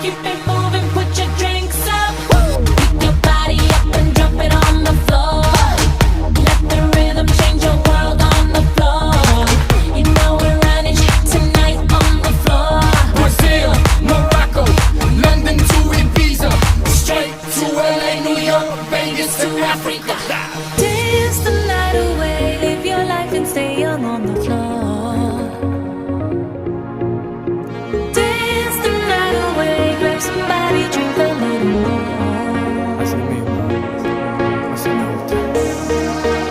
Keep it moving, put your drinks up. Pick your body up and drop it on the floor. Let the rhythm change your world on the floor. You know we're running tonight on the floor. Brazil, Morocco, London to Ibiza, straight to LA, New York, Vegas to Africa.